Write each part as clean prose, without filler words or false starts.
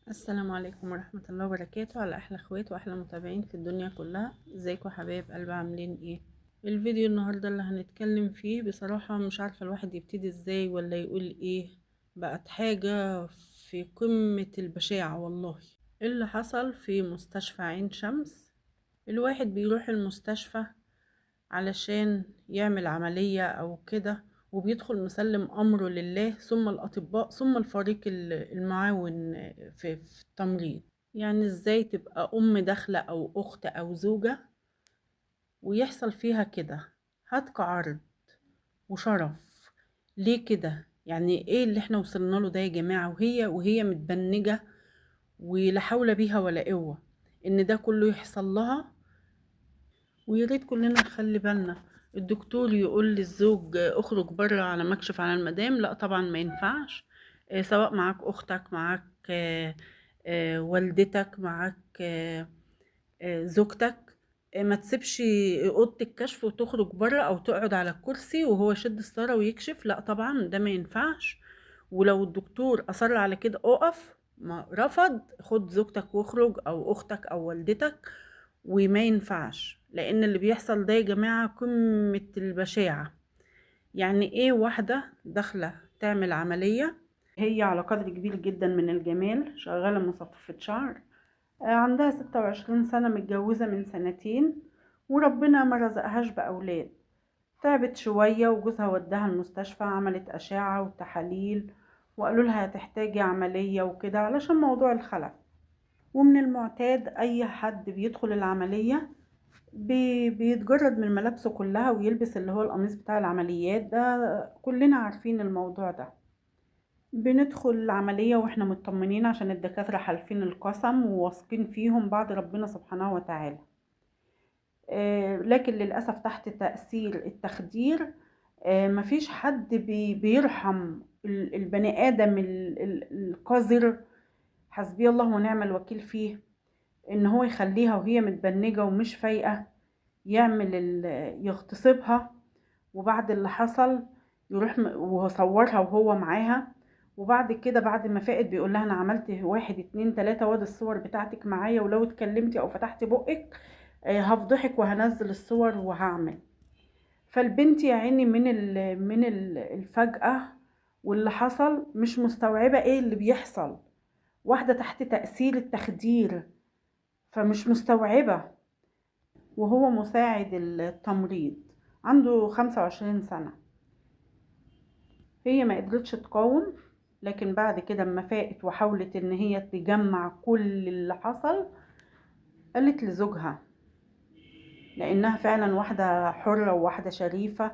السلام عليكم ورحمة الله وبركاته على أحلى اخوات وأحلى متابعين في الدنيا كلها. ازيكم حبايب قلبي، عاملين ايه؟ الفيديو النهاردة اللي هنتكلم فيه بصراحة مش عارفة الواحد يبتدي ازاي ولا يقول ايه. بقت حاجة في قمة البشاعة والله. اللي حصل في مستشفى عين شمس، الواحد بيروح المستشفى علشان يعمل عملية أو كده، وبيدخل مسلم أمره لله ثم الأطباء ثم الفريق المعاون في التمريض. يعني ازاي تبقى أم داخلة أو أخت أو زوجة ويحصل فيها كده؟ هتك عرض وشرف ليه كده؟ يعني ايه اللي احنا وصلنا له ده يا جماعة؟ وهي متبنجة ولا حول بيها ولا قوة ان ده كله يحصل لها. وياريت كلنا نخلي بالنا. الدكتور يقول للزوج اخرج بره على مكشف على المدام، لا طبعا ما ينفعش. سواء معاك اختك، معاك والدتك، معاك زوجتك، ما تسيبش اوضه الكشف وتخرج بره او تقعد على الكرسي وهو يشد الستاره ويكشف، لا طبعا ده ما ينفعش. ولو الدكتور اصر على كده اقف، ما رفض خد زوجتك واخرج او اختك او والدتك. وما ينفعش، لان اللي بيحصل ده يا جماعة قمة البشاعة. يعني ايه واحدة داخلة تعمل عملية، هي على قدر كبير جدا من الجمال، شغالة مصففة شعر، عندها 26 سنة، متجوزة من سنتين، وربنا ما رزقهاش بأولاد. تعبت شوية وجوزها وداها المستشفى، عملت أشعة وتحاليل وقالوا لها هتحتاجي عملية وكده علشان موضوع الخلع. ومن المعتاد أي حد بيدخل العملية بيتجرد من ملابسه كلها ويلبس اللي هو القميص بتاع العمليات ده، كلنا عارفين الموضوع ده. بندخل العملية واحنا مطمنين عشان الدكاترة حالفين القسم وواثقين فيهم بعد ربنا سبحانه وتعالى. لكن للأسف تحت تأثير التخدير مفيش حد بيرحم البني آدم القذر، حسبي الله ونعم الوكيل فيه، ان هو يخليها وهي متبنجة ومش فايقة يغتصبها. وبعد اللي حصل يروح وصورها وهو معاها، وبعد كده بعد ما فاقت بيقول لها انا عملت 1 2 3 وادي الصور بتاعتك معايا، ولو اتكلمتي او فتحتي بقك هفضحك وهنزل الصور وهعمل. فالبنت يا عيني من الفجأة واللي حصل مش مستوعبة ايه اللي بيحصل. واحدة تحت تأثير التخدير فمش مستوعبة، وهو مساعد التمريض عنده 25 سنة. هي ما قدرتش تقاوم، لكن بعد كده اما فاقت وحاولت ان هي تجمع كل اللي حصل، قالت لزوجها، لانها فعلا واحدة حرة وواحدة شريفة،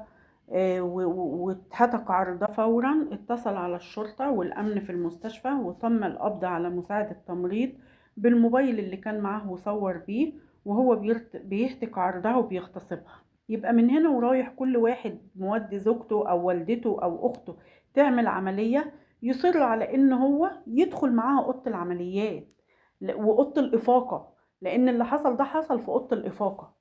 واتهتك عرضها فورا. اتصل على الشرطة والامن في المستشفى وتم القبض على مساعد التمريض بالموبايل اللي كان معاه وصور بيه وهو بيهتك عرضها وبيغتصبها. يبقى من هنا ورايح كل واحد مودي زوجته او والدته او اخته تعمل عملية يصر على ان هو يدخل معاها اوضه العمليات واوضه الافاقة، لان اللي حصل ده حصل في اوضه الافاقة.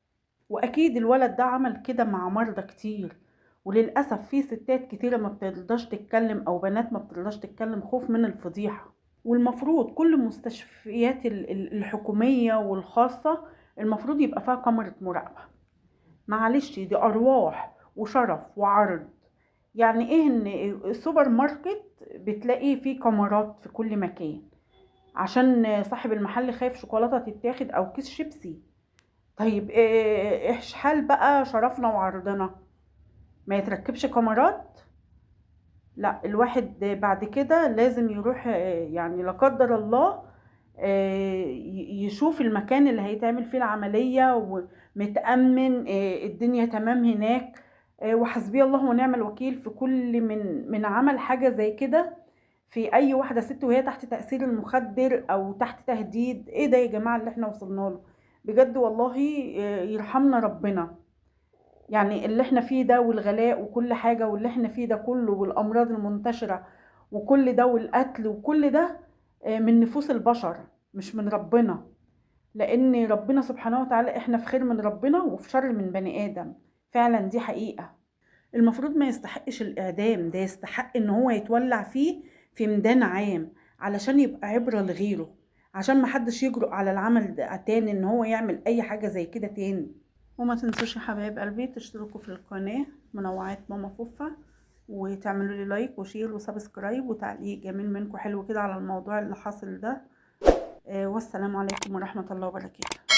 واكيد الولد ده عمل كده مع مرضى كتير، وللاسف في ستات كتيرة ما بترضاش تتكلم او بنات ما بترضاش تتكلم خوف من الفضيحة. والمفروض كل المستشفيات الحكومية والخاصة المفروض يبقى فيها كاميرا مراقبة. معلش دي أرواح وشرف وعرض. يعني ايه ان السوبر ماركت بتلاقي فيه كاميرات في كل مكان عشان صاحب المحل خايف شوكولاتة تتاخد او كيس شيبسي؟ طيب ايه حال بقى شرفنا وعرضنا؟ ما يتركبش كاميرات؟ لا، الواحد بعد كده لازم يروح يعني لا قدر الله يشوف المكان اللي هيتعمل فيه العملية ومتأمن الدنيا تمام هناك. وحسبي الله ونعم الوكيل في كل من عمل حاجة زي كده في أي واحدة ست وهي تحت تأثير المخدر أو تحت تهديد. إيه ده يا جماعة اللي احنا وصلنا له؟ بجد والله يرحمنا ربنا. يعني اللي احنا فيه ده والغلاء وكل حاجة واللي احنا فيه ده كله والأمراض المنتشرة وكل ده والقتل وكل ده من نفوس البشر مش من ربنا. لأن ربنا سبحانه وتعالى احنا في خير من ربنا وفي شر من بني آدم، فعلا دي حقيقة. المفروض ما يستحقش الإعدام، ده يستحق ان هو يتولع فيه في ميدان عام علشان يبقى عبرة لغيره. عشان محدش يجرؤ على العمل ده تاني، ان هو يعمل اي حاجة زي كده تاني. وما تنسوش يا حبايب قلبي تشتركوا في القناة منوعات ماما فوفا، وتعملوا لي لايك وشير وسبسكرايب وتعليق جميل منكم حلو كده على الموضوع اللي حاصل ده. والسلام عليكم ورحمة الله وبركاته.